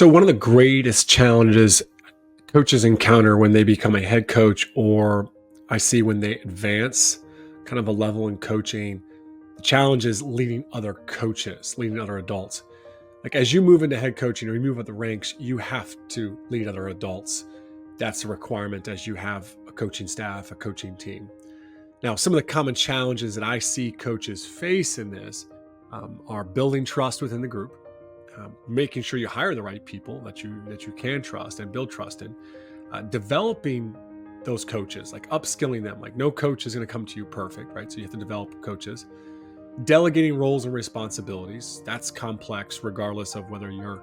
So, one of the greatest challenges coaches encounter when they become a head coach, or I see when they advance kind of a level in coaching, the challenge is leading other coaches, leading other adults. Like as you move into head coaching or you move up the ranks, you have to lead other adults. That's a requirement as you have a coaching staff, a coaching team. Now, some of the common challenges that I see coaches face in this are building trust within the group, making sure you hire the right people that you can trust and build trust in, developing those coaches, like upskilling them. Like no coach is going to come to you perfect, right? So you have to develop coaches. Delegating roles and responsibilities. That's complex, regardless of whether you're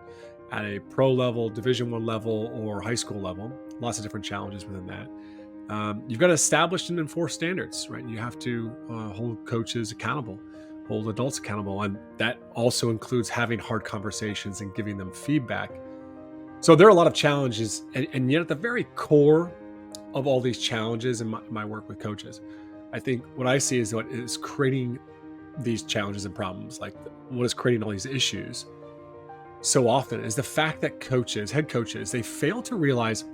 at a pro level, Division I level, or high school level. Lots of different challenges within that. You've got to establish and enforce standards, right? You have to hold coaches accountable, hold adults accountable. And that also includes having hard conversations and giving them feedback. So there are a lot of challenges. And yet at the very core of all these challenges in my work with coaches, I think what I see is what is creating these challenges and problems, like what is creating all these issues so often is the fact that coaches, head coaches, they fail to realize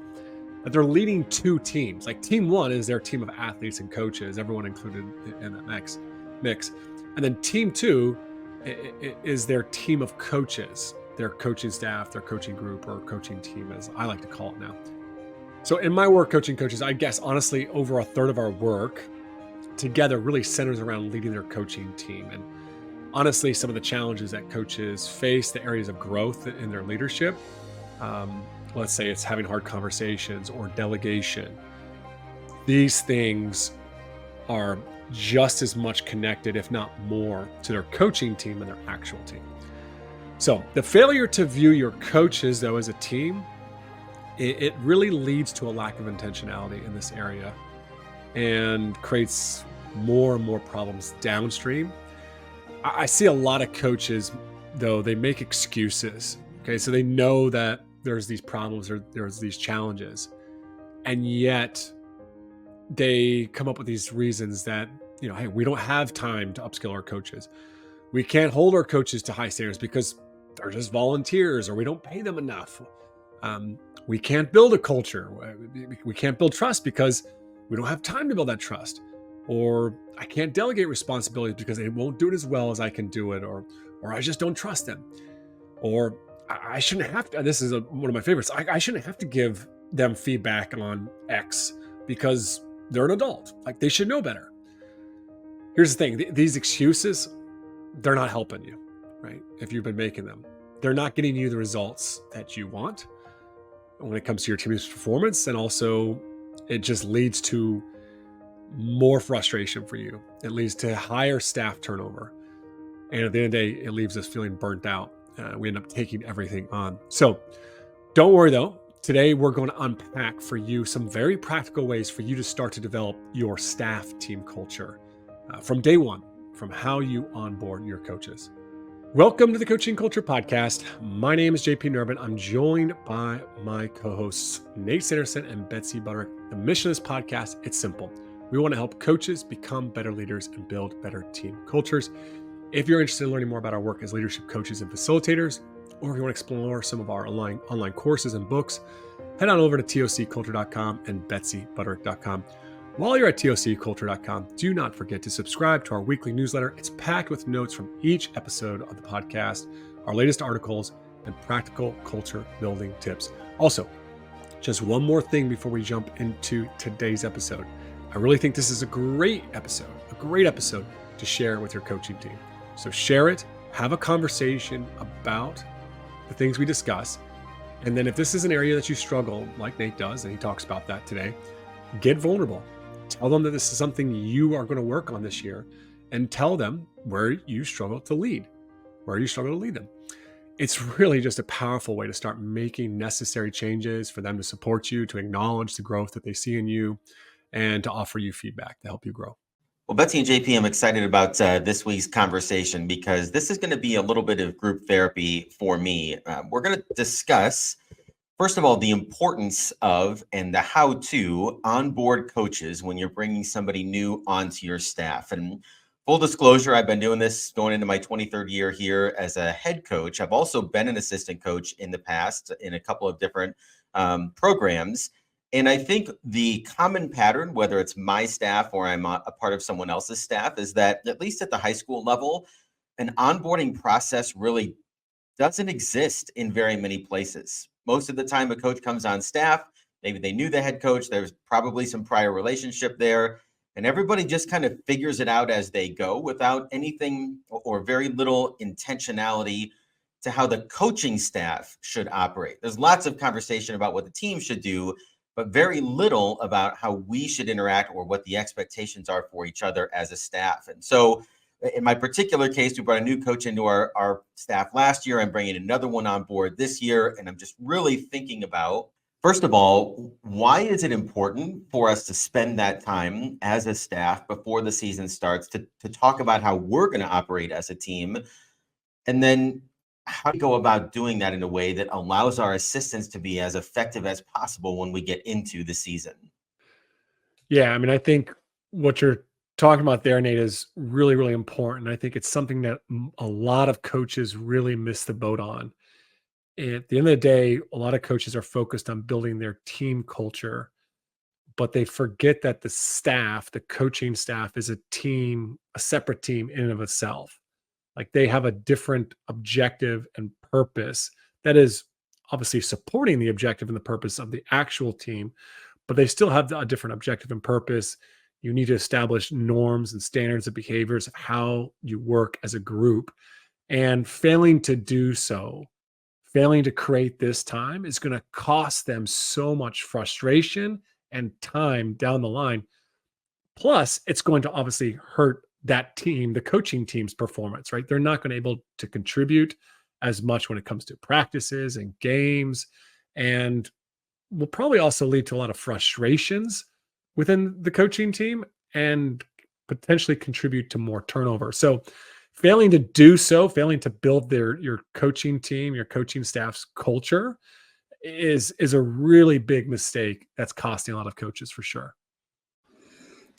that they're leading two teams. Like team one is their team of athletes and coaches, everyone included in that mix. And then team two is their team of coaches, their coaching staff, their coaching group, or coaching team, as I like to call it now. So in my work coaching coaches, I guess honestly, over a third of our work together really centers around leading their coaching team. And honestly, some of the challenges that coaches face, the areas of growth in their leadership, let's say it's having hard conversations or delegation. These things are just as much connected, if not more, to their coaching team than their actual team. So the failure to view your coaches, though, as a team, it really leads to a lack of intentionality in this area and creates more and more problems downstream. I see a lot of coaches, though, they make excuses. Okay, so they know that there's these problems or there's these challenges, and yet they come up with these reasons that, hey, we don't have time to upskill our coaches. We can't hold our coaches to high standards because they're just volunteers, or we don't pay them enough. We can't build a culture. We can't build trust because we don't have time to build that trust. Or I can't delegate responsibilities because they won't do it as well as I can do it, or I just don't trust them. Or I shouldn't have to, this is one of my favorites, I shouldn't have to give them feedback on X because they're an adult. Like they should know better. Here's the thing, these excuses, they're not helping you, right? If you've been making them, they're not getting you the results that you want when it comes to your team's performance. And also it just leads to more frustration for you. It leads to higher staff turnover. And at the end of the day, it leaves us feeling burnt out. We end up taking everything on. So don't worry though. Today, we're going to unpack for you some very practical ways for you to start to develop your staff team culture from day one, from how you onboard your coaches. Welcome to the Coaching Culture Podcast. My name is JP Nurbin. I'm joined by my co-hosts, Nate Sanderson and Betsy Butterick. The mission of this podcast, it's simple. We want to help coaches become better leaders and build better team cultures. If you're interested in learning more about our work as leadership coaches and facilitators, or if you want to explore some of our online courses and books, head on over to tocculture.com and betsybutterick.com. While you're at tocculture.com, do not forget to subscribe to our weekly newsletter. It's packed with notes from each episode of the podcast, our latest articles, and practical culture building tips. Also, just one more thing before we jump into today's episode. I really think this is a great episode to share with your coaching team. So share it, have a conversation about the things we discuss. And then if this is an area that you struggle, like Nate does, and he talks about that today, get vulnerable. Tell them that this is something you are going to work on this year, and tell them where you struggle to lead, them. It's really just a powerful way to start making necessary changes for them to support you, to acknowledge the growth that they see in you, and to offer you feedback to help you grow. Well, Betsy and JP, I'm excited about this week's conversation because this is going to be a little bit of group therapy for me. We're going to discuss, first of all, the importance of and the how to onboard coaches when you're bringing somebody new onto your staff. And Full disclosure, I've been doing this going into my 23rd year here as a head coach. I've also been an assistant coach in the past in a couple of different programs. And I think the common pattern, whether it's my staff or I'm a part of someone else's staff, is that at least at the high school level, an onboarding process really doesn't exist in very many places. Most of the time, a coach comes on staff, maybe they knew the head coach, there's probably some prior relationship there, and everybody just kind of figures it out as they go without anything or very little intentionality to how the coaching staff should operate. There's lots of conversation about what the team should do, but very little about how we should interact or what the expectations are for each other as a staff. And so in my particular case, we brought a new coach into our staff last year. I'm bringing another one on board this year. And I'm just really thinking about, first of all, why is it important for us to spend that time as a staff before the season starts to talk about how we're going to operate as a team? And then how to go about doing that in a way that allows our assistants to be as effective as possible when we get into the season. Yeah, I mean, I think what you're talking about there, Nate, is really, really important. I think it's something that a lot of coaches really miss the boat on. At the end of the day, a lot of coaches are focused on building their team culture, but they forget that the staff, the coaching staff, is a team, a separate team in and of itself. Like they have a different objective and purpose that is obviously supporting the objective and the purpose of the actual team, but they still have a different objective and purpose. You need to establish norms and standards of behaviors of how you work as a group. And failing to do so, failing to create this time is going to cost them so much frustration and time down the line. Plus, it's going to obviously hurt that team, the coaching team's performance, right? They're not going to be able to contribute as much when it comes to practices and games, and will probably also lead to a lot of frustrations within the coaching team and potentially contribute to more turnover. So failing to do so, failing to build your coaching team, your coaching staff's culture is a really big mistake that's costing a lot of coaches for sure.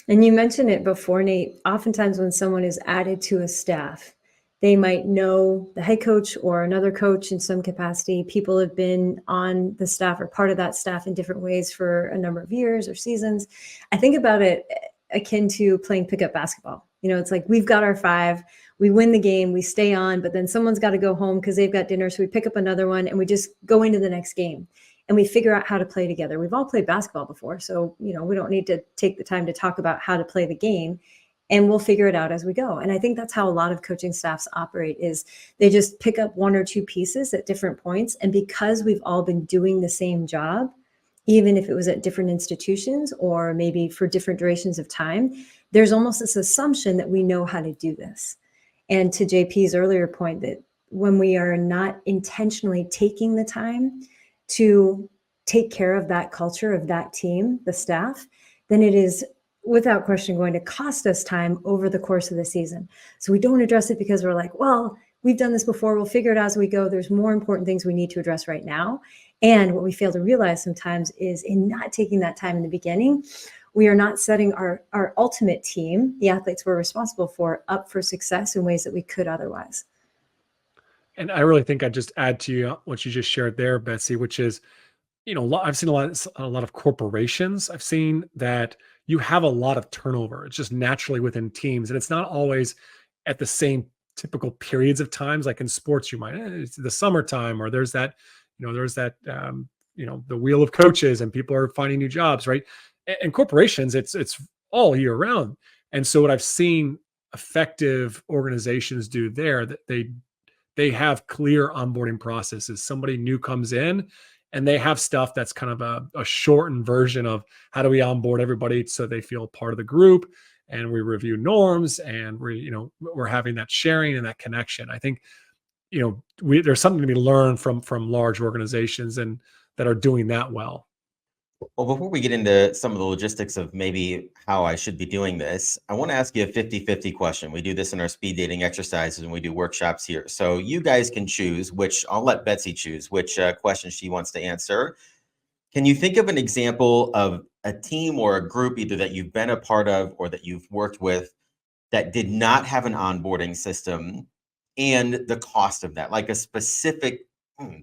And you mentioned it before, Nate. Oftentimes, when someone is added to a staff, they might know the head coach or another coach in some capacity. People have been on the staff or part of that staff in different ways for a number of years or seasons. I think about it akin to playing pickup basketball. You know, it's like we've got our five, we win the game, we stay on, but then someone's got to go home because they've got dinner. So we pick up another one and we just go into the next game. And we figure out how to play together. We've all played basketball before, so you know we don't need to take the time to talk about how to play the game, and we'll figure it out as we go. And I think that's how a lot of coaching staffs operate: is they just pick up one or two pieces at different points, and because we've all been doing the same job, even if it was at different institutions or maybe for different durations of time, there's almost this assumption that we know how to do this. And to JP's earlier point, that when we are not intentionally taking the time to take care of that culture of that team, the staff, then it is without question going to cost us time over the course of the season. So we don't address it because we're like, well, we've done this before, we'll figure it out as we go. There's more important things we need to address right now. And what we fail to realize sometimes is in not taking that time in the beginning, we are not setting our ultimate team, the athletes we're responsible for, up for success in ways that we could otherwise. And I really think I'd just add to you what you just shared there, Betsy, which is, I've seen a lot of corporations. I've seen that you have a lot of turnover. It's just naturally within teams, and it's not always at the same typical periods of times. Like in sports, you might it's the summertime, or there's that, the wheel of coaches, and people are finding new jobs, right? And corporations, it's all year round. And so what I've seen effective organizations do there, that they have clear onboarding processes. Somebody new comes in and they have stuff that's kind of a shortened version of how do we onboard everybody so they feel part of the group, and we review norms, and we're having that sharing and that connection. I think, there's something to be learned from large organizations and that are doing that well. Well, before we get into some of the logistics of maybe how I should be doing this, I want to ask you a 50-50 question. We do this in our speed dating exercises and we do workshops here. So you guys can choose which, I'll let Betsy choose which question she wants to answer. Can you think of an example of a team or a group either that you've been a part of or that you've worked with that did not have an onboarding system and the cost of that, like a specific,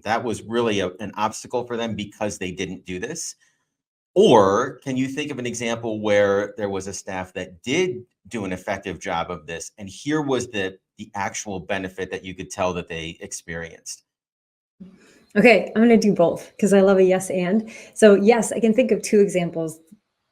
that was really an obstacle for them because they didn't do this? Or can you think of an example where there was a staff that did do an effective job of this, and here was the actual benefit that you could tell that they experienced? Okay, I'm going to do both because I love a yes and. So, yes, I can think of two examples.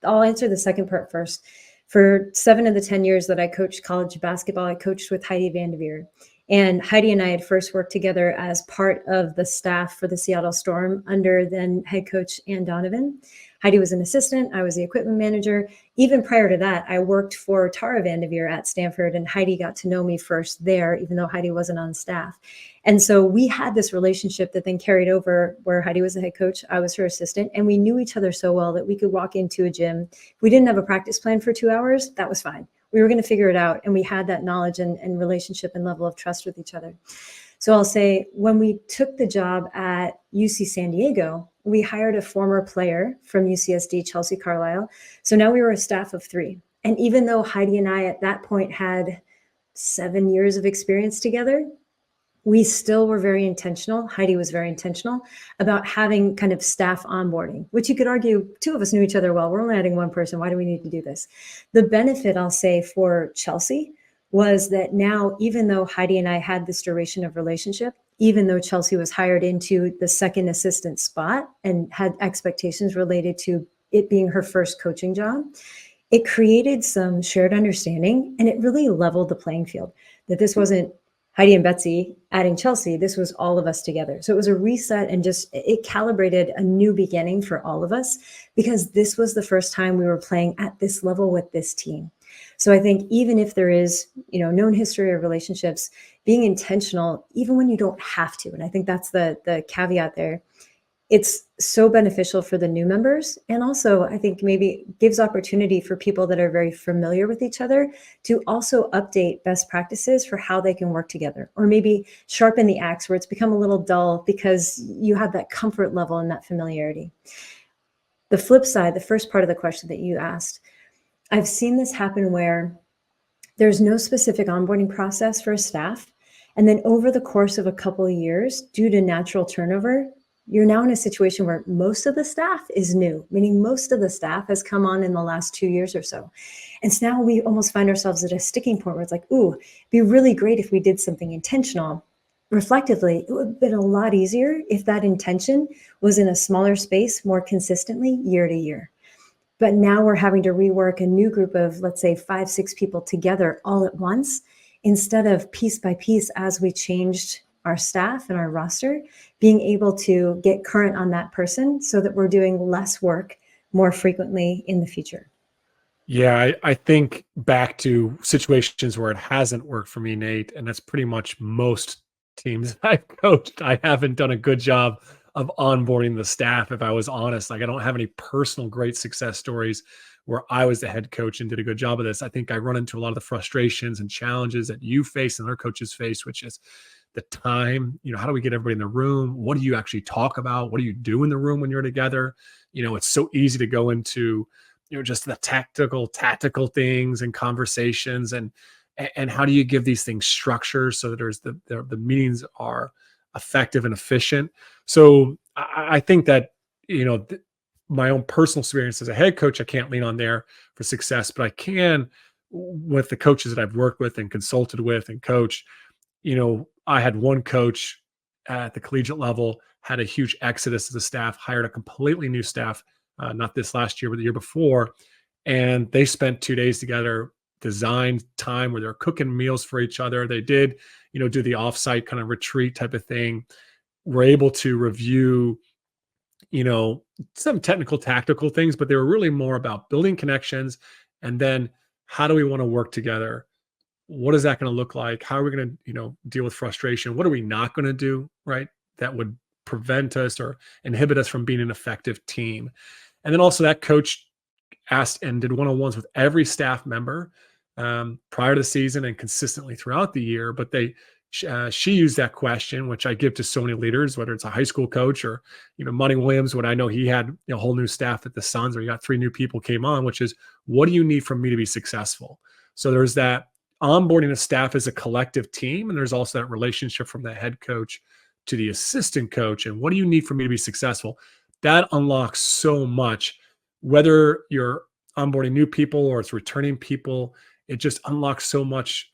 I'll answer the second part first. For 7 of the 10 years that I coached college basketball, I coached with Heidi Vanderveer. And Heidi and I had first worked together as part of the staff for the Seattle Storm under then head coach Ann Donovan. Heidi was an assistant. I was the equipment manager. Even prior to that, I worked for Tara Vanderveer at Stanford, and Heidi got to know me first there, even though Heidi wasn't on staff. And so we had this relationship that then carried over where Heidi was the head coach, I was her assistant, and we knew each other so well that we could walk into a gym. If we didn't have a practice plan for 2 hours, that was fine. We were going to figure it out. And we had that knowledge and relationship and level of trust with each other. So I'll say when we took the job at UC San Diego, we hired a former player from UCSD, Chelsea Carlisle. So now we were a staff of 3. And even though Heidi and I at that point had 7 years of experience together, we still were very intentional. Heidi was very intentional about having kind of staff onboarding, which you could argue 2 of us knew each other well. We're only adding 1 person. Why do we need to do this? The benefit, I'll say, for Chelsea was that now, even though Heidi and I had this duration of relationship, even though Chelsea was hired into the second assistant spot and had expectations related to it being her first coaching job, it created some shared understanding, and it really leveled the playing field, that this wasn't Heidi and Betsy adding Chelsea. This was all of us together. So it was a reset, and just it calibrated a new beginning for all of us, because this was the first time we were playing at this level with this team. So I think even if there is, known history of relationships, being intentional, even when you don't have to, and I think that's the caveat there, it's so beneficial for the new members. And also, I think maybe gives opportunity for people that are very familiar with each other to also update best practices for how they can work together, or maybe sharpen the axe where it's become a little dull because you have that comfort level and that familiarity. The flip side, the first part of the question that you asked, I've seen this happen where there's no specific onboarding process for a staff. And then over the course of a couple of years, due to natural turnover, you're now in a situation where most of the staff is new, meaning most of the staff has come on in the last 2 years or so. And so now we almost find ourselves at a sticking point where it's like, ooh, it'd be really great if we did something intentional. Reflectively, it would have been a lot easier if that intention was in a smaller space more consistently year to year. But now we're having to rework a new group of, let's say, 5, 6 people together all at once, instead of piece by piece as we changed our staff and our roster, being able to get current on that person so that we're doing less work more frequently in the future. Yeah, I think back to situations where it hasn't worked for me, Nate, and that's pretty much most teams I've coached. I haven't done a good job of onboarding the staff, if I was honest. Like, I don't have any personal great success stories where I was the head coach and did a good job of this. I think I run into a lot of the frustrations and challenges that you face and other coaches face, which is the time. How do we get everybody in the room? What do you actually talk about? What do you do in the room when you're together? It's so easy to go into, just the tactical things and conversations, and how do you give these things structure so that the meetings are effective and efficient. So I think that, my own personal experience as a head coach, I can't lean on there for success, but I can with the coaches that I've worked with and consulted with and coached. I had one coach at the collegiate level, had a huge exodus of the staff, hired a completely new staff, not this last year, but the year before. And they spent 2 days together, designed time where they're cooking meals for each other. They did, do the offsite kind of retreat type of thing. We're able to review, some technical, tactical things, but they were really more about building connections. And then how do we want to work together? What is that going to look like? How are we going to, deal with frustration? What are we not going to do, right? That would prevent us or inhibit us from being an effective team. And then also that coach asked and did one-on-ones with every staff member prior to the season and consistently throughout the year. But she used that question, which I give to so many leaders, whether it's a high school coach or, Monty Williams, when I know he had a whole new staff at the Suns, or he got 3 new people came on, which is, what do you need from me to be successful? So there's that onboarding a staff as a collective team. And there's also that relationship from the head coach to the assistant coach. And what do you need for me to be successful? That unlocks so much, whether you're onboarding new people or it's returning people. It just unlocks so much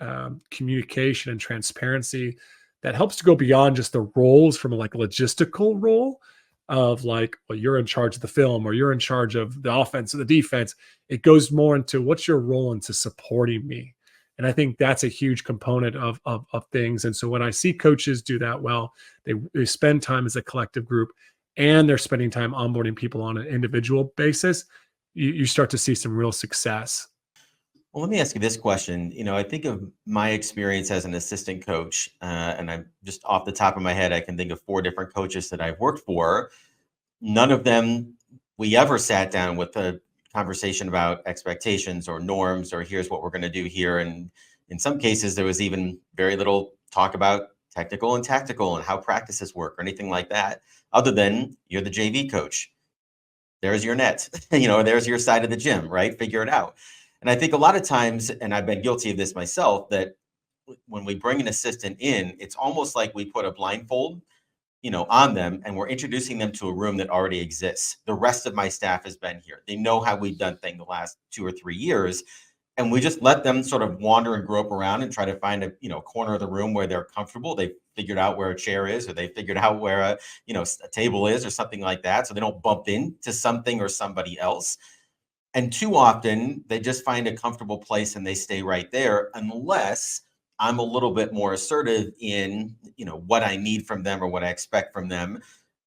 communication and transparency that helps to go beyond just the roles from a like logistical role of like, well, you're in charge of the film or you're in charge of the offense or the defense. It goes more into what's your role into supporting me. And I think that's a huge component of things. And so when I see coaches do that well, they spend time as a collective group and they're spending time onboarding people on an individual basis, you start to see some real success. Well, let me ask you this question. I think of my experience as an assistant coach, and I'm just off the top of my head, I can think of 4 different coaches that I've worked for. None of them we ever sat down with a conversation about expectations or norms or here's what we're going to do here. And in some cases, there was even very little talk about technical and tactical and how practices work or anything like that, other than you're the JV coach. There's your net, there's your side of the gym, right? Figure it out. And I think a lot of times, and I've been guilty of this myself, that when we bring an assistant in, it's almost like we put a blindfold, on them and we're introducing them to a room that already exists. The rest of my staff has been here. They know how we've done things the last 2 or 3 years. And we just let them sort of wander and grope around and try to find a, corner of the room where they're comfortable. They figured out where a chair is, or they figured out where a table is or something like that. So they don't bump into something or somebody else. And too often they just find a comfortable place and they stay right there, unless I'm a little bit more assertive in, what I need from them or what I expect from them,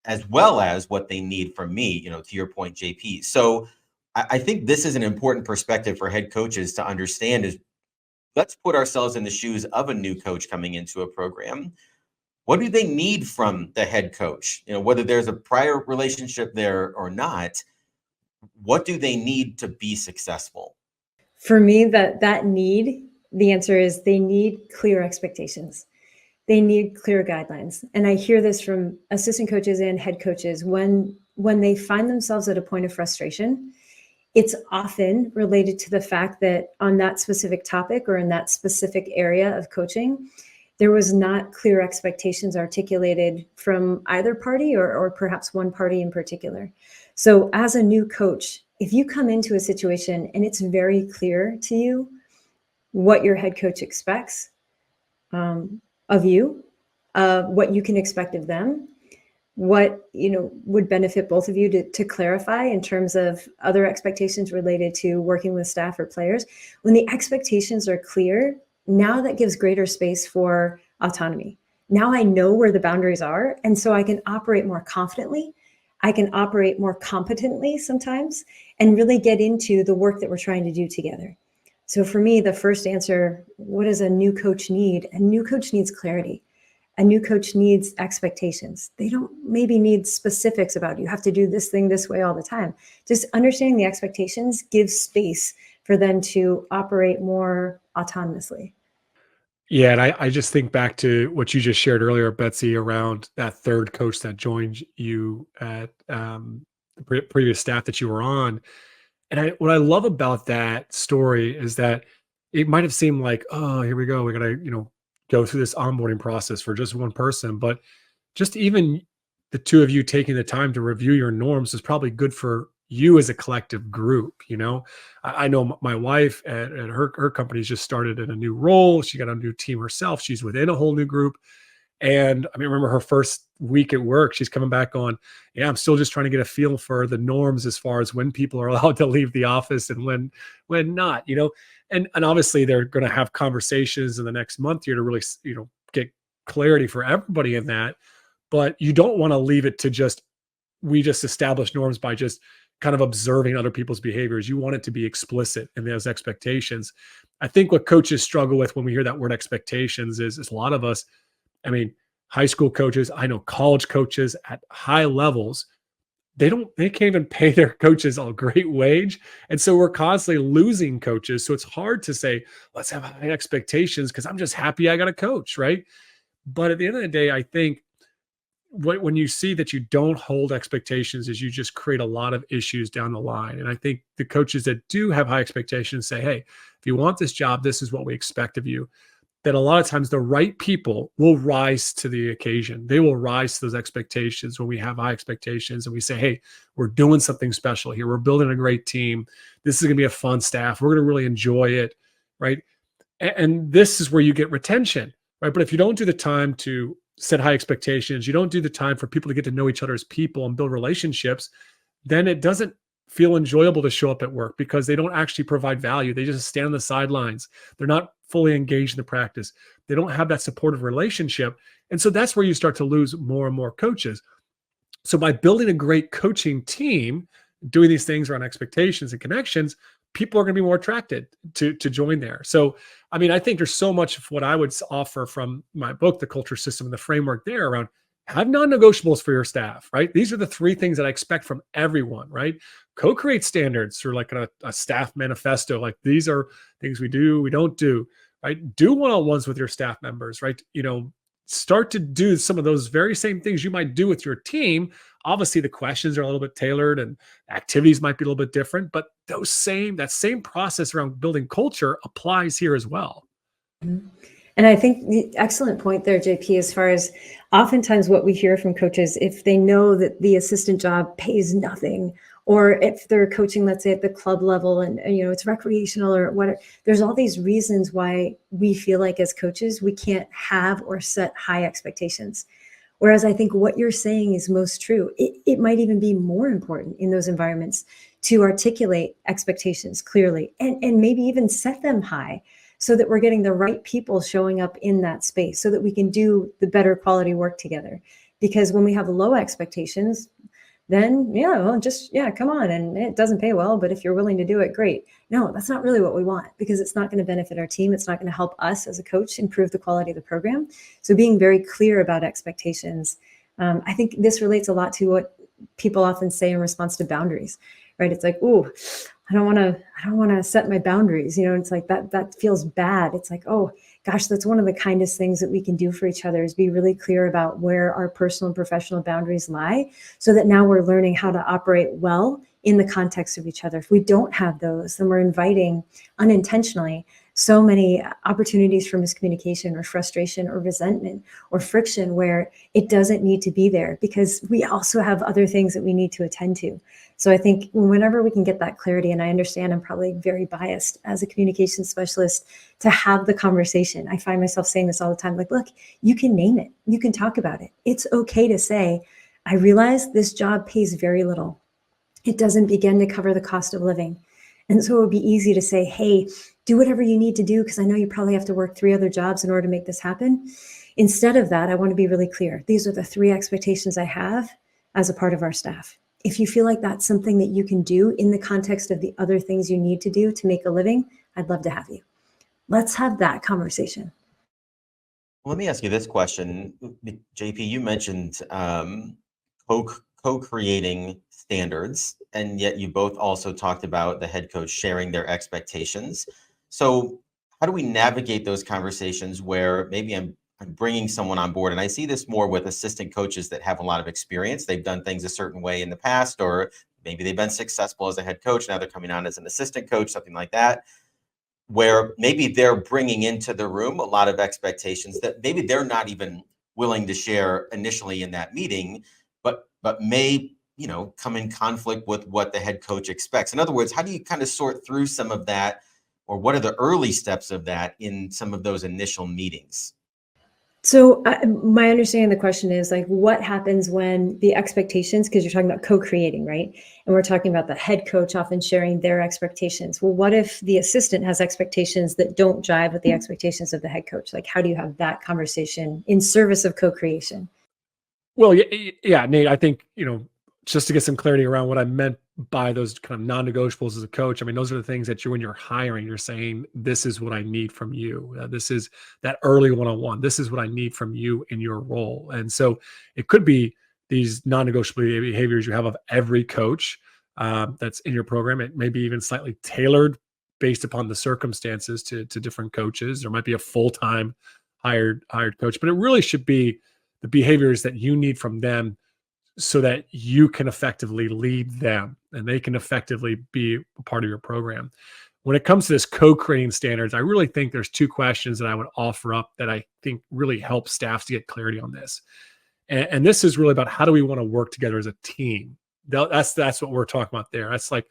as well as what they need from me, to your point, JP. So I think this is an important perspective for head coaches to understand is, let's put ourselves in the shoes of a new coach coming into a program. What do they need from the head coach? Whether there's a prior relationship there or not, what do they need to be successful? For me, that need, the answer is they need clear expectations. They need clear guidelines. And I hear this from assistant coaches and head coaches when they find themselves at a point of frustration. It's often related to the fact that on that specific topic or in that specific area of coaching, there was not clear expectations articulated from either party or perhaps one party in particular. So as a new coach, if you come into a situation and it's very clear to you what your head coach expects of you, what you can expect of them, what would benefit both of you to clarify in terms of other expectations related to working with staff or players. When the expectations are clear, now that gives greater space for autonomy. Now I know where the boundaries are, and so I can operate more confidently. I can operate more competently sometimes and really get into the work that we're trying to do together. So for me, the first answer, what does a new coach need? A new coach needs clarity. A new coach needs expectations. They don't maybe need specifics about you have to do this thing this way all the time. Just understanding the expectations gives space for them to operate more autonomously. Yeah, and I just think back to what you just shared earlier, Betsy, around that third coach that joined you at the previous staff that you were on. And what I love about that story is that it might have seemed like, oh, here we go. We got to, go through this onboarding process for just one person. But just even the two of you taking the time to review your norms is probably good for you as a collective group. I know my wife at her company's just started in a new role. She got a new team herself. She's within a whole new group. And I remember her first week at work, she's coming back on, yeah, I'm still just trying to get a feel for the norms as far as when people are allowed to leave the office and when not, and obviously they're going to have conversations in the next month here to really, get clarity for everybody in that. But you don't want to leave it to we just establish norms by just kind of observing other people's behaviors. You want it to be explicit in those expectations. I think what coaches struggle with when we hear that word expectations is a lot of us, high school coaches, I know college coaches at high levels, they can't even pay their coaches a great wage. And so we're constantly losing coaches. So it's hard to say, let's have high expectations because I'm just happy I got a coach, right? But at the end of the day, I think when you see that you don't hold expectations, is you just create a lot of issues down the line. And I think the coaches that do have high expectations say, hey, if you want this job, this is what we expect of you. That a lot of times the right people will rise to the occasion. They will rise to those expectations when we have high expectations and we say, hey, we're doing something special here. We're building a great team. This is going to be a fun staff. We're going to really enjoy it, right? And this is where you get retention, right? But if you don't do the time to set high expectations, you don't do the time for people to get to know each other as people and build relationships, then it doesn't feel enjoyable to show up at work because they don't actually provide value. They just stand on the sidelines. They're not fully engaged in the practice. They don't have that supportive relationship. And so that's where you start to lose more and more coaches. So by building a great coaching team, doing these things around expectations and connections, people are going to be more attracted to join there. So, I mean, I think there's so much of what I would offer from my book, The Culture System, and the framework there around have non-negotiables for your staff, right? These are the three things that I expect from everyone, right? Co-create standards or like a staff manifesto. Like these are things we do, we don't do, right? Do one-on-ones with your staff members, right? Start to do some of those very same things you might do with your team. Obviously, the questions are a little bit tailored and activities might be a little bit different, but that same process around building culture applies here as well. And I think the excellent point there, JP, as far as oftentimes what we hear from coaches, if they know that the assistant job pays nothing, or if they're coaching, let's say at the club level and it's recreational or whatever, there's all these reasons why we feel like as coaches, we can't have or set high expectations. Whereas I think what you're saying is most true. It might even be more important in those environments to articulate expectations clearly and maybe even set them high so that we're getting the right people showing up in that space so that we can do the better quality work together. Because when we have low expectations, then come on. And it doesn't pay well, but if you're willing to do it, great. No, that's not really what we want because it's not going to benefit our team. It's not going to help us as a coach improve the quality of the program. So being very clear about expectations. I think this relates a lot to what people often say in response to boundaries, right? It's like, ooh, I don't want to set my boundaries. It's like that feels bad. It's like, oh gosh, that's one of the kindest things that we can do for each other is be really clear about where our personal and professional boundaries lie so that now we're learning how to operate well in the context of each other. If we don't have those, then we're inviting unintentionally so many opportunities for miscommunication or frustration or resentment or friction where it doesn't need to be there because we also have other things that we need to attend to. So I think whenever we can get that clarity, and I understand I'm probably very biased as a communication specialist to have the conversation. I find myself saying this all the time, like, look, you can name it. You can talk about it. It's okay to say, I realize this job pays very little. It doesn't begin to cover the cost of living. And so it would be easy to say, hey, do whatever you need to do because I know you probably have to work 3 other jobs in order to make this happen. Instead of that, I want to be really clear. These are the 3 expectations I have as a part of our staff. If you feel like that's something that you can do in the context of the other things you need to do to make a living, I'd love to have you. Let's have that conversation. Let me ask you this question. JP, you mentioned co-creating standards, and yet you both also talked about the head coach sharing their expectations. So how do we navigate those conversations where maybe I'm bringing someone on board? And I see this more with assistant coaches that have a lot of experience. They've done things a certain way in the past, or maybe they've been successful as a head coach. Now they're coming on as an assistant coach, something like that, where maybe they're bringing into the room a lot of expectations that maybe they're not even willing to share initially in that meeting, but may come in conflict with what the head coach expects. In other words, how do you kind of sort through some of that, or what are the early steps of that in some of those initial meetings? So my understanding of the question is like, what happens when the expectations, because you're talking about co-creating, right? And we're talking about the head coach often sharing their expectations. Well, what if the assistant has expectations that don't jive with the expectations of the head coach? Like, how do you have that conversation in service of co-creation? Well, yeah, Nate, I think, just to get some clarity around what I meant by those kind of non-negotiables as a coach. I mean, those are the things that when you're hiring, you're saying, this is what I need from you. This is that early one-on-one. This is what I need from you in your role. And so it could be these non-negotiable behaviors you have of every coach that's in your program. It may be even slightly tailored based upon the circumstances to different coaches. There might be a full-time hired coach, but it really should be the behaviors that you need from them so that you can effectively lead them and they can effectively be a part of your program. When it comes to this co-creating standards, I really think there's two questions that I would offer up that I think really help staffs to get clarity on this. And this is really about how do we want to work together as a team? That's what we're talking about there. That's like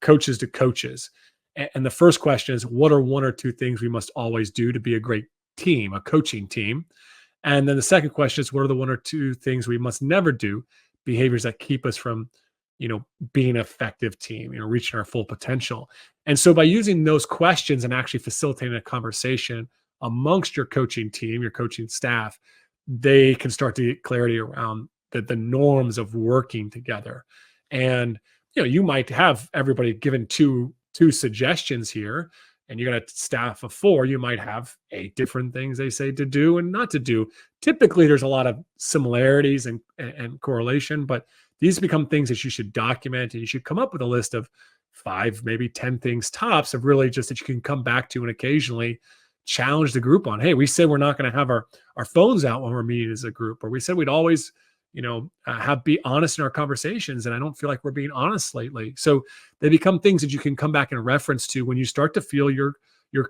coaches to coaches. And the first question is, what are one or two things we must always do to be a great team, a coaching team? And then the second question is, what are the one or two things we must never do, behaviors that keep us from, being an effective team, reaching our full potential? And so by using those questions and actually facilitating a conversation amongst your coaching team, your coaching staff, they can start to get clarity around the norms of working together. And, you might have everybody given two suggestions here, and you got a staff of 4, you might have 8 different things they say to do and not to do. Typically, there's a lot of similarities and correlation, but these become things that you should document, and you should come up with a list of 5, maybe 10 things tops of really just that you can come back to and occasionally challenge the group on. Hey, we said we're not going to have our phones out when we're meeting as a group, or we said we'd always be honest in our conversations, and I don't feel like we're being honest lately. So they become things that you can come back and reference to when you start to feel your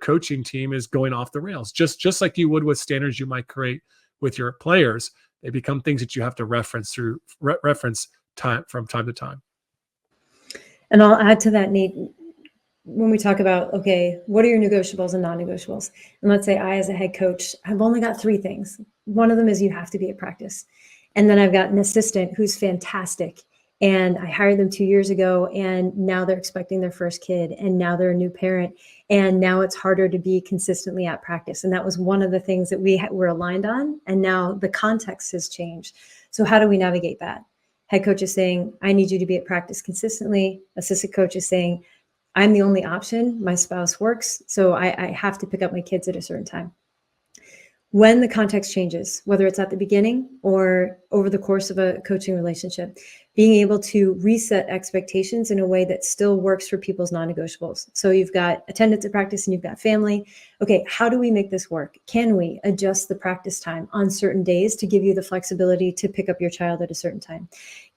coaching team is going off the rails, just like you would with standards you might create with your players. They become things that you have to reference time from time to time. And I'll add to that, Nate, when we talk about, okay, what are your negotiables and non-negotiables? And let's say I, as a head coach, I've only got 3 things. One of them is you have to be at practice. And then I've got an assistant who's fantastic. And I hired them 2 years ago, and now they're expecting their first kid, and now they're a new parent. And now it's harder to be consistently at practice. And that was one of the things that we were aligned on. And now the context has changed. So how do we navigate that? Head coach is saying, I need you to be at practice consistently. Assistant coach is saying, I'm the only option. My spouse works, so I have to pick up my kids at a certain time. When the context changes, whether it's at the beginning or over the course of a coaching relationship, being able to reset expectations in a way that still works for people's non-negotiables. So you've got attendance at practice and you've got family. Okay, how do we make this work? Can we adjust the practice time on certain days to give you the flexibility to pick up your child at a certain time?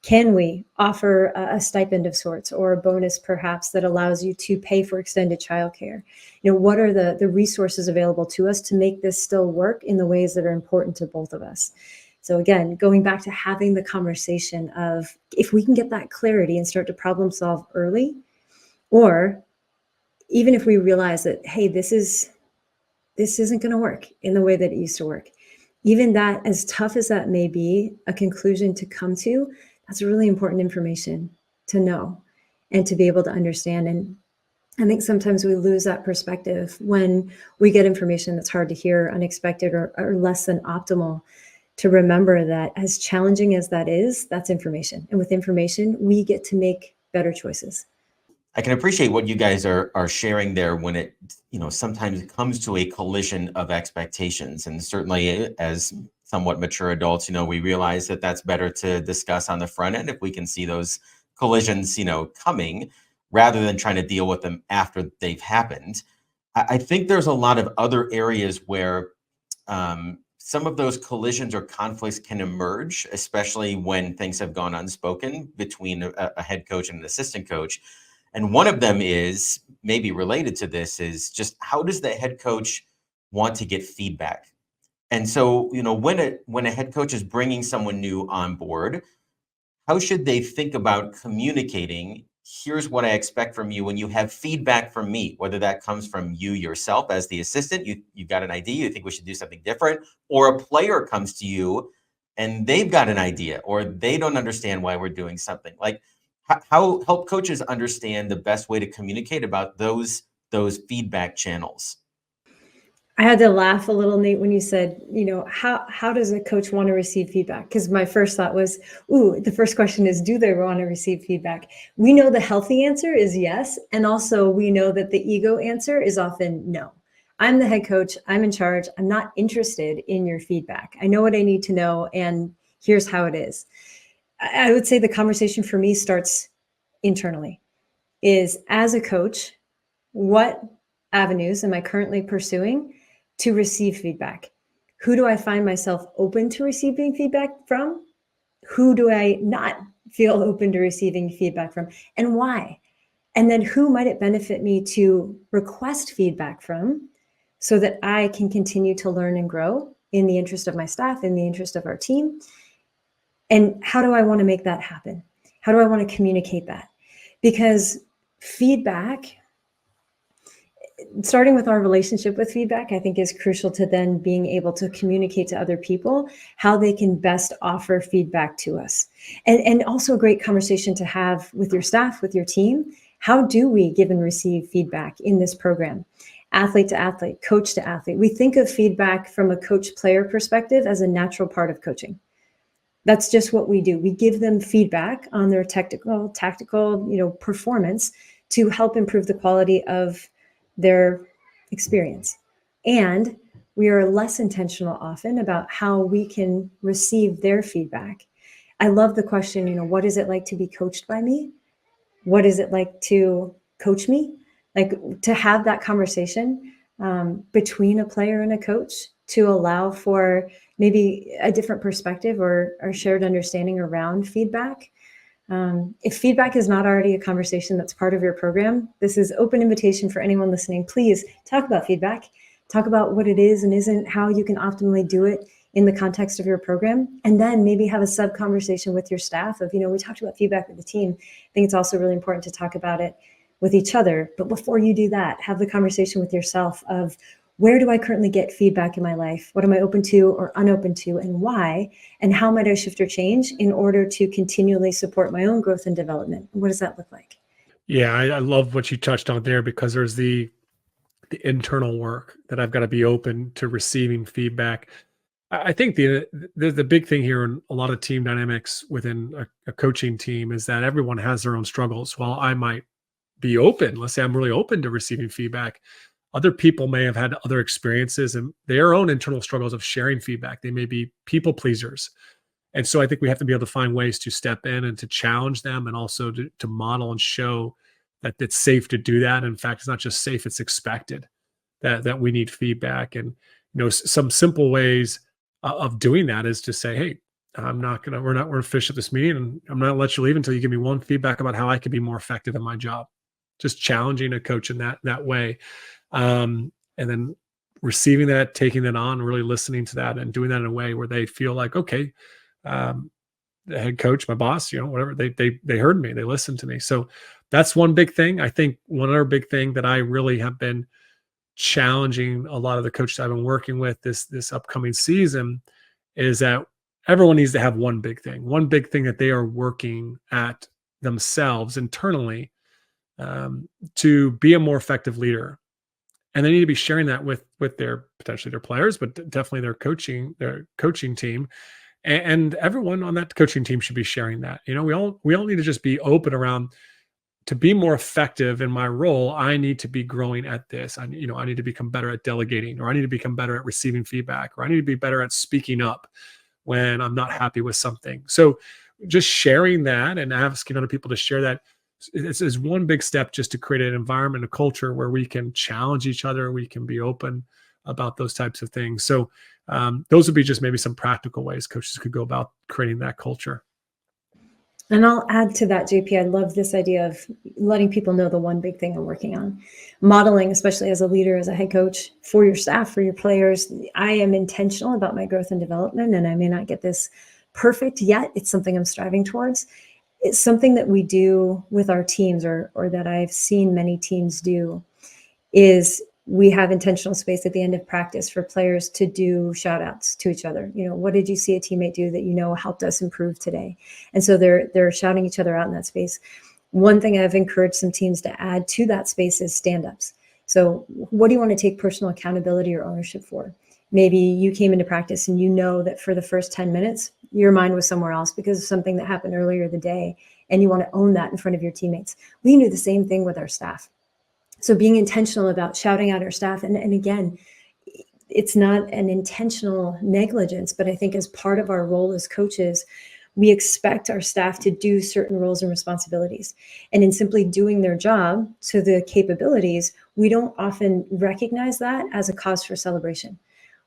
Can we offer a stipend of sorts or a bonus perhaps that allows you to pay for extended childcare? What are the resources available to us to make this still work in the ways that are important to both of us? So again, going back to having the conversation of if we can get that clarity and start to problem solve early, or even if we realize that, hey, this isn't going to work in the way that it used to work, even that, as tough as that may be, a conclusion to come to, that's really important information to know and to be able to understand. And I think sometimes we lose that perspective when we get information that's hard to hear, unexpected, or less than optimal, to remember that as challenging as that is, that's information. And with information, we get to make better choices. I can appreciate what you guys are sharing there when it, sometimes it comes to a collision of expectations. And certainly as somewhat mature adults, we realize that that's better to discuss on the front end if we can see those collisions, coming, rather than trying to deal with them after they've happened. I think there's a lot of other areas where some of those collisions or conflicts can emerge, especially when things have gone unspoken between a head coach and an assistant coach. And one of them is maybe related to this is just how does the head coach want to get feedback? And so, when a head coach is bringing someone new on board, how should they think about communicating? Here's what I expect from you when you have feedback from me, whether that comes from you yourself as the assistant, you got an idea, you think we should do something different, or a player comes to you and they've got an idea or they don't understand why we're doing something. Like, how help coaches understand the best way to communicate about those feedback channels? I had to laugh a little, Nate, when you said, how does a coach want to receive feedback? Because my first thought was, the first question is, do they want to receive feedback? We know the healthy answer is yes. And also we know that the ego answer is often no. I'm the head coach. I'm in charge. I'm not interested in your feedback. I know what I need to know, and here's how it is. I would say the conversation for me starts internally. Is, as a coach, what avenues am I currently pursuing to receive feedback? Who do I find myself open to receiving feedback from? Who do I not feel open to receiving feedback from, and why? And then who might it benefit me to request feedback from so that I can continue to learn and grow in the interest of my staff, in the interest of our team? And how do I want to make that happen? How do I want to communicate that? Because feedback, starting with our relationship with feedback, I think is crucial to then being able to communicate to other people how they can best offer feedback to us. And also a great conversation to have with your staff, with your team. How do we give and receive feedback in this program? Athlete to athlete, coach to athlete. We think of feedback from a coach-player perspective as a natural part of coaching. That's just what we do. We give them feedback on their tactical, performance to help improve the quality of their experience. And we are less intentional often about how we can receive their feedback. I love the question, what is it like to be coached by me? What is it like to coach me? Like to have that conversation between a player and a coach to allow for maybe a different perspective or shared understanding around feedback. If feedback is not already a conversation that's part of your program, this is open invitation for anyone listening. Please talk about feedback. Talk about what it is and isn't, how you can optimally do it in the context of your program. And then maybe have a sub conversation with your staff of, we talked about feedback with the team. I think it's also really important to talk about it with each other. But before you do that, have the conversation with yourself of, where do I currently get feedback in my life? What am I open to or unopen to, and why? And how might I shift or change in order to continually support my own growth and development? What does that look like? Yeah, I love what you touched on there, because there's the internal work that I've got to be open to receiving feedback. I think the big thing here in a lot of team dynamics within a coaching team is that everyone has their own struggles. While I might be open, let's say I'm really open to receiving feedback, other people may have had other experiences and their own internal struggles of sharing feedback. They may be people pleasers. And so I think we have to be able to find ways to step in and to challenge them, and also to model and show that it's safe to do that. In fact, it's not just safe, it's expected that we need feedback. And, some simple ways of doing that is to say, hey, we're going to finish up this meeting, and I'm not going to let you leave until you give me one feedback about how I can be more effective in my job. Just challenging a coach in that way. And then receiving that, taking that on, really listening to that, and doing that in a way where they feel like, okay, the head coach, my boss, whatever, they heard me, they listened to me. So that's one big thing. I think one other big thing that I really have been challenging a lot of the coaches I've been working with this upcoming season is that everyone needs to have one big thing that they are working at themselves internally to be a more effective leader. And they need to be sharing that with their potentially their players, but definitely their coaching team. And everyone on that coaching team should be sharing that. We all need to just be open around, to be more effective in my role, I need to be growing at this. I need to become better at delegating, or I need to become better at receiving feedback, or I need to be better at speaking up when I'm not happy with something. So just sharing that and asking other people to share that is one big step, just to create an environment, a culture where we can challenge each other. We can be open about those types of things. So those would be just maybe some practical ways coaches could go about creating that culture. And I'll add to that, JP. I love this idea of letting people know the one big thing I'm working on. Modeling, especially as a leader, as a head coach, for your staff, for your players. I am intentional about my growth and development, and I may not get this perfect yet. It's something I'm striving towards. It's something that we do with our teams, or that I've seen many teams do, is we have intentional space at the end of practice for players to do shout outs to each other. What did you see a teammate do that helped us improve today? And so they're shouting each other out in that space. One thing I've encouraged some teams to add to that space is stand-ups. So what do you want to take personal accountability or ownership for? Maybe you came into practice and that for the first 10 minutes, your mind was somewhere else because of something that happened earlier the day, and you want to own that in front of your teammates. We can do the same thing with our staff. So being intentional about shouting out our staff, and again, it's not an intentional negligence, but I think as part of our role as coaches, we expect our staff to do certain roles and responsibilities. And in simply doing their job to the capabilities, we don't often recognize that as a cause for celebration.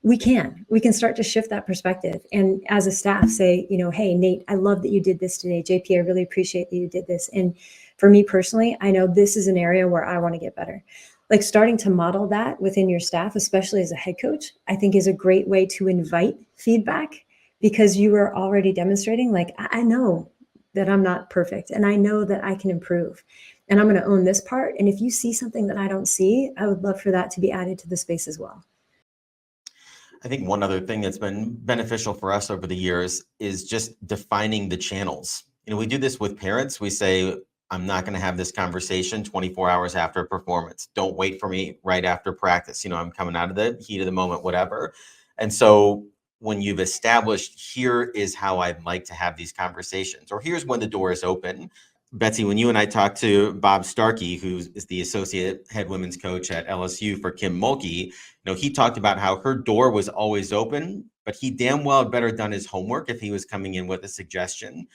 we can start to shift that perspective. And as a staff say, hey, Nate, I love that you did this today. JP, I really appreciate that you did this. And for me personally, I know this is an area where I want to get better. Like starting to model that within your staff, especially as a head coach, I think is a great way to invite feedback, because you are already demonstrating, like, I know that I'm not perfect and I know that I can improve, and I'm going to own this part. And if you see something that I don't see, I would love for that to be added to the space as well. I think one other thing that's been beneficial for us over the years is just defining the channels. We do this with parents. We say, I'm not going to have this conversation 24 hours after a performance. Don't wait for me right after practice. I'm coming out of the heat of the moment, whatever. And so when you've established, here is how I'd like to have these conversations, or here's when the door is open. Betsy, when you and I talked to Bob Starkey, who is the associate head women's coach at LSU for Kim Mulkey, he talked about how her door was always open, but he damn well had better done his homework if he was coming in with a suggestion,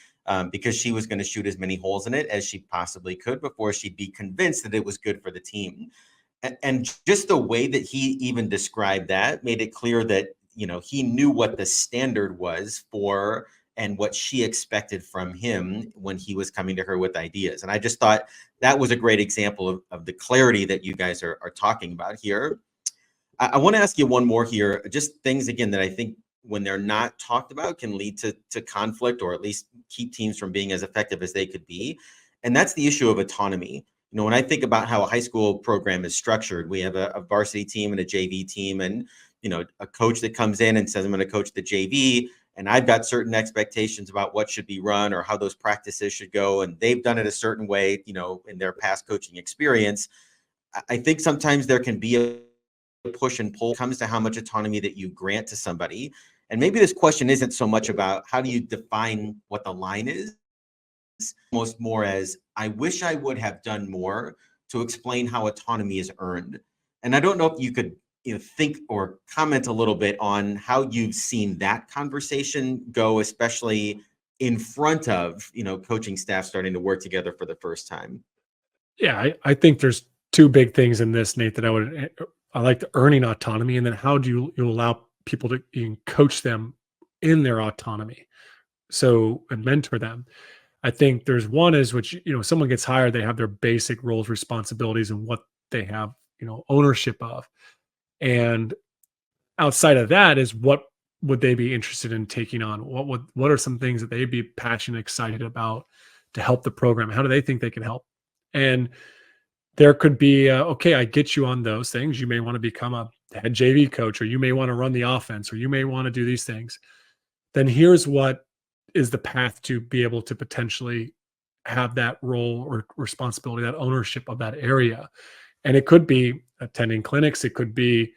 because she was going to shoot as many holes in it as she possibly could before she'd be convinced that it was good for the team. And just the way that he even described that made it clear that, he knew what the standard was for and what she expected from him when he was coming to her with ideas. And I just thought that was a great example of the clarity that you guys are talking about here. I want to ask you one more here, just things, again, that I think when they're not talked about can lead to conflict, or at least keep teams from being as effective as they could be. And that's the issue of autonomy. When I think about how a high school program is structured, we have a varsity team and a JV team, and a coach that comes in and says, I'm going to coach the JV, and I've got certain expectations about what should be run or how those practices should go, and they've done it a certain way, in their past coaching experience. I think sometimes there can be a push and pull when it comes to how much autonomy that you grant to somebody. And maybe this question isn't so much about how do you define what the line is, almost more as, I wish I would have done more to explain how autonomy is earned. And I don't know if you could think or comment a little bit on how you've seen that conversation go, especially in front of, coaching staff starting to work together for the first time. Yeah, I think there's two big things in this, Nate, that I like the earning autonomy, and then how do you allow people to coach them in their autonomy, and mentor them. I think there's one is, which, someone gets hired, they have their basic roles, responsibilities, and what they have, ownership of. And outside of that is, what would they be interested in taking on? What are some things that they'd be passionate, excited about to help the program? How do they think they can help? And there could be, okay, I get you on those things. You may want to become a head JV coach, or you may want to run the offense, or you may want to do these things. Then here's what is the path to be able to potentially have that role or responsibility, that ownership of that area. And it could be attending clinics. It could be,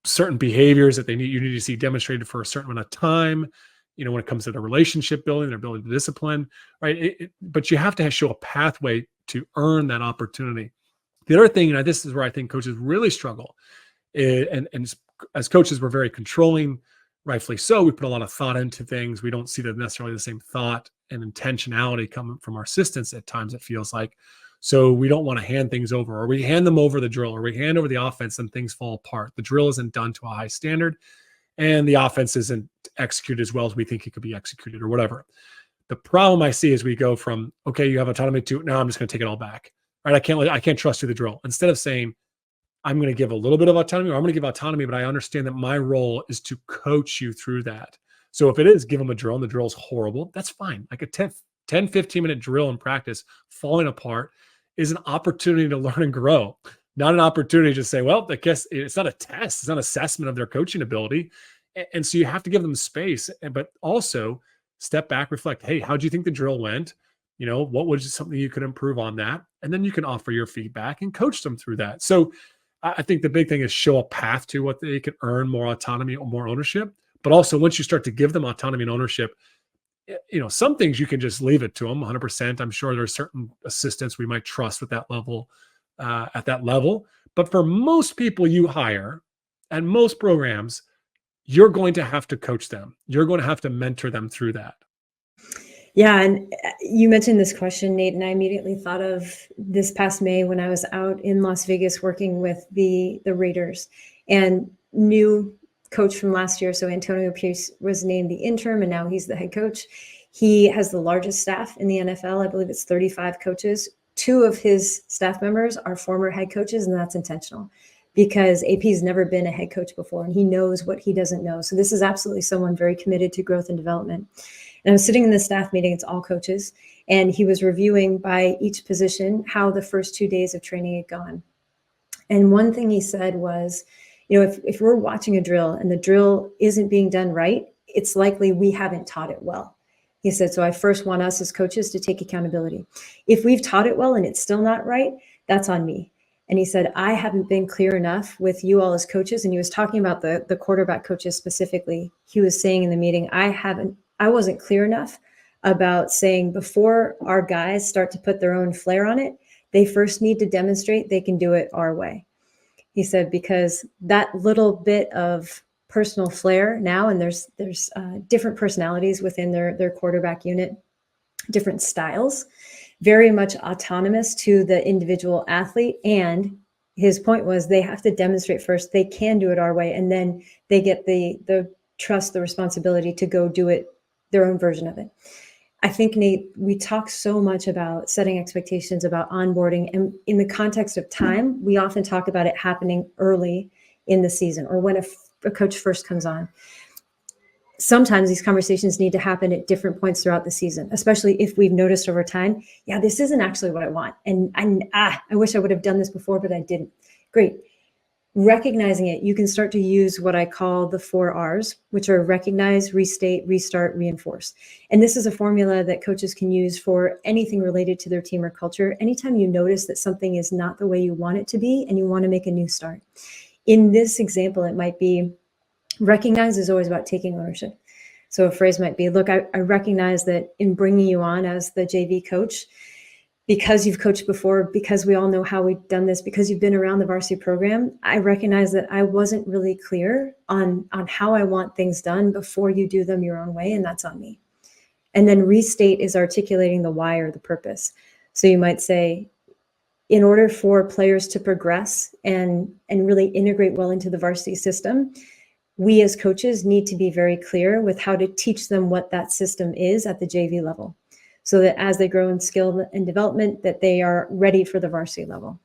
certain behaviors that you need to see demonstrated for a certain amount of time, when it comes to the relationship building, their ability to discipline, right? But you have to show a pathway to earn that opportunity. The other thing, and this is where I think coaches really struggle, and as coaches, we're very controlling, rightfully so. We put a lot of thought into things. We don't see necessarily the same thought and intentionality coming from our assistants at times, it feels like. So we don't want to hand things over, or we hand them over the drill, or we hand over the offense and things fall apart. The drill isn't done to a high standard, and the offense isn't executed as well as we think it could be executed, or whatever. The problem I see is we go from, okay, you have autonomy, to, no, I'm just going to take it all back. Right? I can't trust you the drill. Instead of saying, I'm going to give a little bit of autonomy, or I'm going to give autonomy, but I understand that my role is to coach you through that. So if it is, give them a drill and the drill's horrible, that's fine. Like a 10, 15-minute drill in practice falling apart is an opportunity to learn and grow, not an opportunity to say, well, I guess it's not a test. It's not an assessment of their coaching ability. And so you have to give them space, but also step back, reflect, hey, how do you think the drill went? What was something you could improve on that? And then you can offer your feedback and coach them through that. So I think the big thing is show a path to what they can earn more autonomy or more ownership. But also, once you start to give them autonomy and ownership, some things you can just leave it to them 100%. I'm sure there's certain assistants we might trust with that level, at that level. But for most people you hire and most programs, you're going to have to coach them. You're going to have to mentor them through that. Yeah. And you mentioned this question, Nate, and I immediately thought of this past May when I was out in Las Vegas working with the Raiders. And new coach from last year. So Antonio Pierce was named the interim, and now he's the head coach. He has the largest staff in the NFL. I believe it's 35 coaches. 2 of his staff members are former head coaches, and that's intentional because AP's never been a head coach before, and he knows what he doesn't know. So this is absolutely someone very committed to growth and development. And I was sitting in the staff meeting, it's all coaches, and he was reviewing by each position how the first 2 days of training had gone. And one thing he said was, if we're watching a drill and the drill isn't being done right, it's likely we haven't taught it well. He said, so I first want us as coaches to take accountability. If we've taught it well and it's still not right, that's on me. And he said, I haven't been clear enough with you all as coaches. And he was talking about the quarterback coaches specifically. He was saying in the meeting, I wasn't clear enough about saying before our guys start to put their own flair on it, they first need to demonstrate they can do it our way. He said, because that little bit of personal flair now, and there's different personalities within their quarterback unit, different styles, very much autonomous to the individual athlete. And his point was they have to demonstrate first they can do it our way, and then they get the trust, the responsibility to go do it their own version of it. I think, Nate, we talk so much about setting expectations, about onboarding, and in the context of time, we often talk about it happening early in the season or when a coach first comes on. Sometimes these conversations need to happen at different points throughout the season, especially if we've noticed over time, yeah, this isn't actually what I want. And I wish I would have done this before, but I didn't. Great. Recognizing it, you can start to use what I call the 4 R's, which are recognize, restate, restart, reinforce. And this is a formula that coaches can use for anything related to their team or culture. Anytime you notice that something is not the way you want it to be and you want to make a new start. In this example, it might be recognize is always about taking ownership. So a phrase might be, look, I recognize that in bringing you on as the JV coach, because you've coached before, because we all know how we've done this, because you've been around the varsity program, I recognize that I wasn't really clear on how I want things done before you do them your own way, and that's on me. And then restate is articulating the why or the purpose. So you might say, in order for players to progress and really integrate well into the varsity system, we as coaches need to be very clear with how to teach them what that system is at the JV level, so that as they grow in skill and development, that they are ready for the varsity level.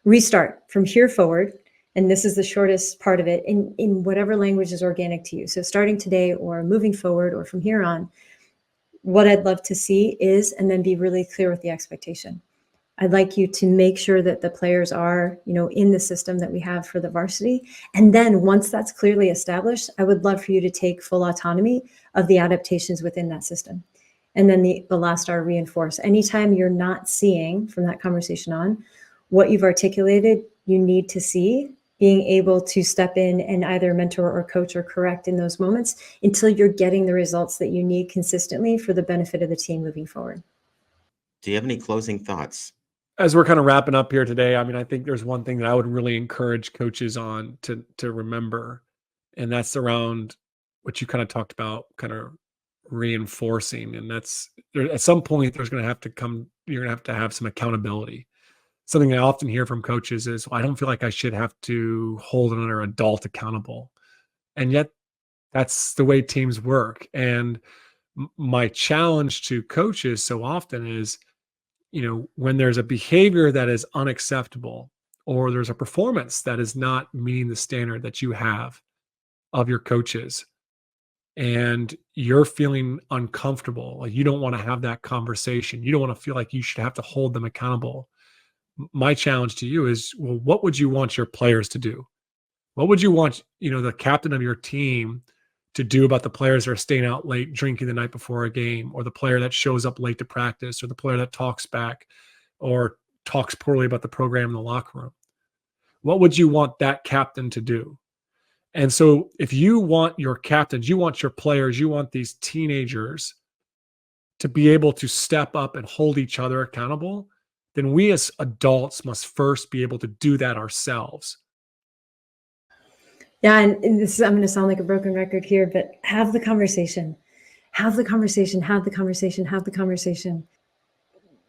Restart from here forward, and this is the shortest part of it, in whatever language is organic to you. So starting today or moving forward or from here on, what I'd love to see is, and then be really clear with the expectation. I'd like you to make sure that the players are, in the system that we have for the varsity. And then once that's clearly established, I would love for you to take full autonomy of the adaptations within that system. And then the last R, reinforce. Anytime you're not seeing from that conversation on what you've articulated, you need to see, being able to step in and either mentor or coach or correct in those moments until you're getting the results that you need consistently for the benefit of the team moving forward. Do you have any closing thoughts? As we're kind of wrapping up here today, I think there's one thing that I would really encourage coaches on to remember, and that's around what you kind of talked about, kind of reinforcing. And that's at some point you're going to have to have some accountability. Something I often hear from coaches is, well, I don't feel like I should have to hold another adult accountable. And yet that's the way teams work. And my challenge to coaches so often is, when there's a behavior that is unacceptable, or there's a performance that is not meeting the standard that you have of your coaches, and you're feeling uncomfortable, like you don't want to have that conversation, you don't want to feel like you should have to hold them accountable. My challenge to you is, well, what would you want your players to do? What would you want, the captain of your team to do about the players that are staying out late drinking the night before a game, or the player that shows up late to practice, or the player that talks back or talks poorly about the program in the locker room? What would you want that captain to do? And so if you want your captains, you want your players, you want these teenagers to be able to step up and hold each other accountable, then we as adults must first be able to do that ourselves. Yeah, and I'm going to sound like a broken record here, but have the conversation. Have the conversation, have the conversation, have the conversation.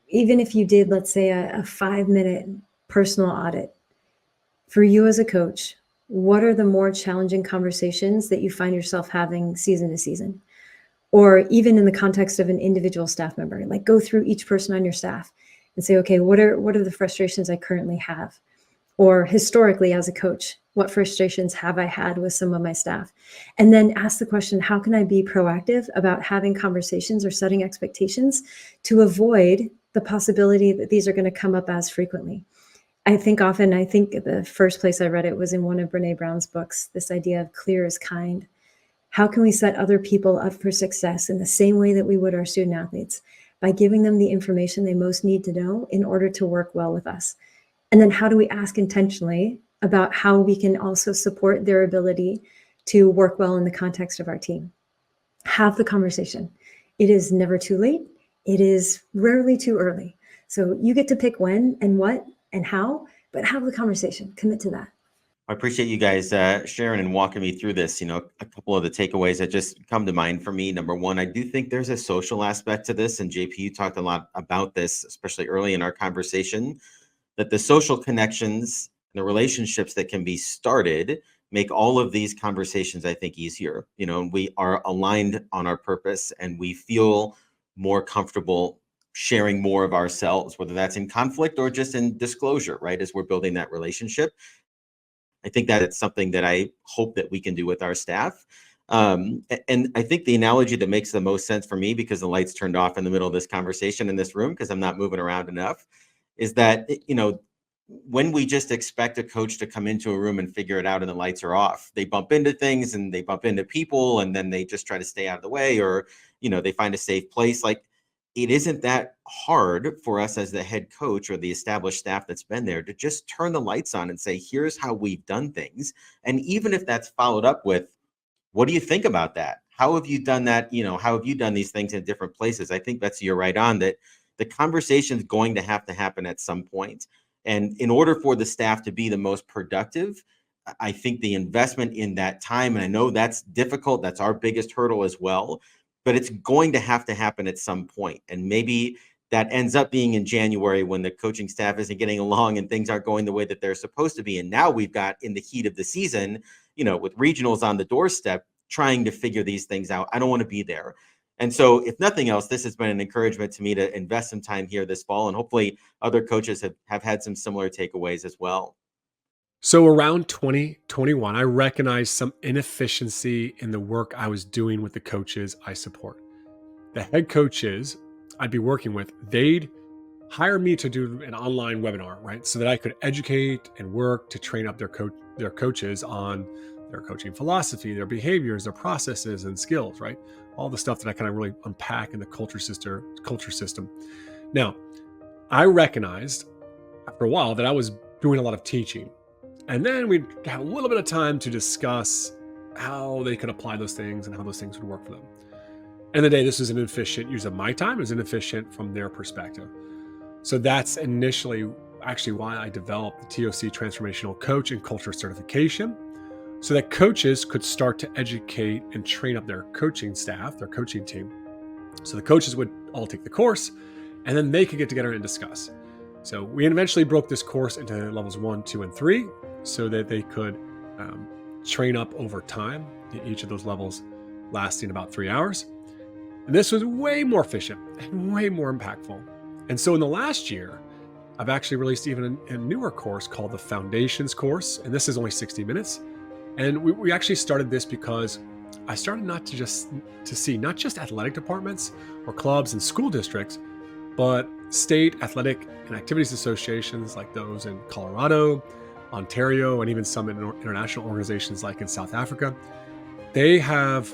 Even if you did, let's say, a 5-minute personal audit for you as a coach, what are the more challenging conversations that you find yourself having season to season? Or even in the context of an individual staff member, like go through each person on your staff and say, okay, what are the frustrations I currently have? Or historically as a coach, what frustrations have I had with some of my staff? And then ask the question, how can I be proactive about having conversations or setting expectations to avoid the possibility that these are going to come up as frequently? I think the first place I read it was in one of Brene Brown's books, this idea of clear is kind. How can we set other people up for success in the same way that we would our student athletes, by giving them the information they most need to know in order to work well with us? And then how do we ask intentionally about how we can also support their ability to work well in the context of our team? Have the conversation. It is never too late. It is rarely too early. So you get to pick when and what and how, but have the conversation. Commit to that. I appreciate you guys sharing and walking me through this. A couple of the takeaways that just come to mind for me. Number one, I do think there's a social aspect to this. And JP, you talked a lot about this, especially early in our conversation, that the social connections, the relationships that can be started make all of these conversations, I think, easier. We are aligned on our purpose and we feel more comfortable sharing more of ourselves, whether that's in conflict or just in disclosure, right? As we're building that relationship. I think that it's something that I hope that we can do with our staff. And I think the analogy that makes the most sense for me, because the lights turned off in the middle of this conversation in this room, because I'm not moving around enough, is that, when we just expect a coach to come into a room and figure it out and the lights are off, they bump into things and they bump into people and then they just try to stay out of the way, or, they find a safe place. Like, it isn't that hard for us as the head coach or the established staff that's been there to just turn the lights on and say, here's how we've done things. And even if that's followed up with, what do you think about that? How have you done that? How have you done these things in different places? I think you're right on that. The conversation is going to have to happen at some point. And in order for the staff to be the most productive, I think the investment in that time, and I know that's difficult, that's our biggest hurdle as well, but it's going to have to happen at some point. And maybe that ends up being in January when the coaching staff isn't getting along and things aren't going the way that they're supposed to be. And now we've got, in the heat of the season, with regionals on the doorstep, trying to figure these things out. I don't want to be there. And so if nothing else, this has been an encouragement to me to invest some time here this fall. And hopefully other coaches have had some similar takeaways as well. So around 2021, I recognized some inefficiency in the work I was doing with the coaches I support. The head coaches I'd be working with, they'd hire me to do an online webinar, right? So that I could educate and work to train up their coaches on their coaching philosophy, their behaviors, their processes and skills, right? All the stuff that I kind of really unpack in the culture system. Now, I recognized after a while that I was doing a lot of teaching. And then we'd have a little bit of time to discuss how they could apply those things and how those things would work for them. End of the day, this was an inefficient use of my time. It was inefficient from their perspective. So that's initially actually why I developed the TOC Transformational Coach and Culture Certification, so that coaches could start to educate and train up their coaching staff, their coaching team. So the coaches would all take the course and then they could get together and discuss. So we eventually broke this course into levels 1, 2, and 3 so that they could train up over time, each of those levels lasting about 3 hours. And this was way more efficient and way more impactful. And so in the last year, I've actually released even a newer course called the Foundations course. And this is only 60 minutes. And we actually started this because I started to see not just athletic departments or clubs and school districts, but state athletic and activities associations like those in Colorado, Ontario, and even some international organizations like in South Africa. They have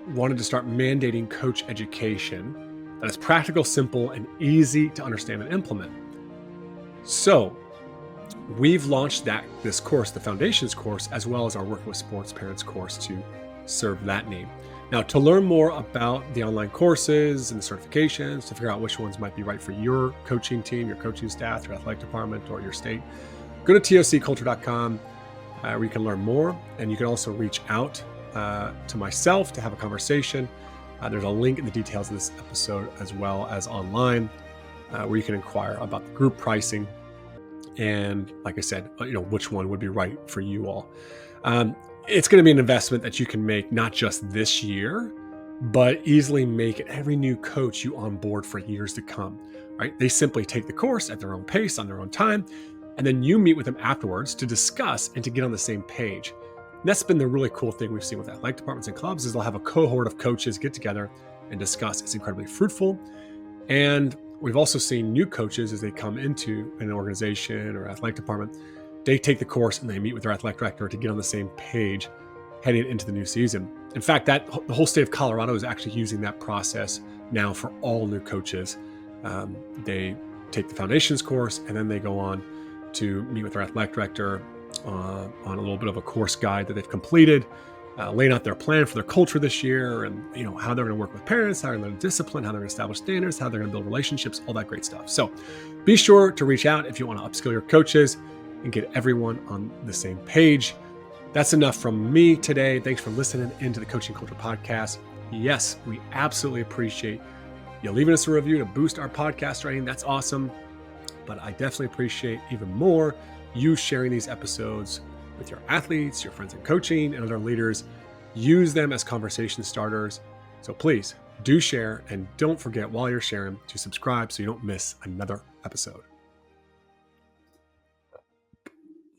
wanted to start mandating coach education that is practical, simple, and easy to understand and implement. So we've launched this course, the Foundations course, as well as our Working with Sports Parents course to serve that need. Now, to learn more about the online courses and the certifications, to figure out which ones might be right for your coaching team, your coaching staff, your athletic department, or your state, go to tocculture.com where you can learn more. And you can also reach out to myself to have a conversation. There's a link in the details of this episode, as well as online, where you can inquire about the group pricing. And like I said, which one would be right for you all. It's going to be an investment that you can make not just this year, but easily make it every new coach you onboard for years to come, right? They simply take the course at their own pace, on their own time, and then you meet with them afterwards to discuss and to get on the same page. And that's been the really cool thing we've seen with athletic departments and clubs is they'll have a cohort of coaches get together and discuss. It's incredibly fruitful. And we've also seen new coaches as they come into an organization or athletic department, they take the course and they meet with their athletic director to get on the same page heading into the new season. In fact, the whole state of Colorado is actually using that process now for all new coaches. They take the foundations course and then they go on to meet with their athletic director on a little bit of a course guide that they've completed, laying out their plan for their culture this year and how they're going to work with parents, how they're going to learn discipline, how they're going to establish standards, how they're going to build relationships, all that great stuff. So be sure to reach out if you want to upskill your coaches and get everyone on the same page. That's enough from me today. Thanks for listening into the Coaching Culture Podcast. Yes, we absolutely appreciate you leaving us a review to boost our podcast rating. That's awesome. But I definitely appreciate even more you sharing these episodes with your athletes, your friends in coaching, and other leaders. Use them as conversation starters. So please do share, and don't forget while you're sharing to subscribe so you don't miss another episode.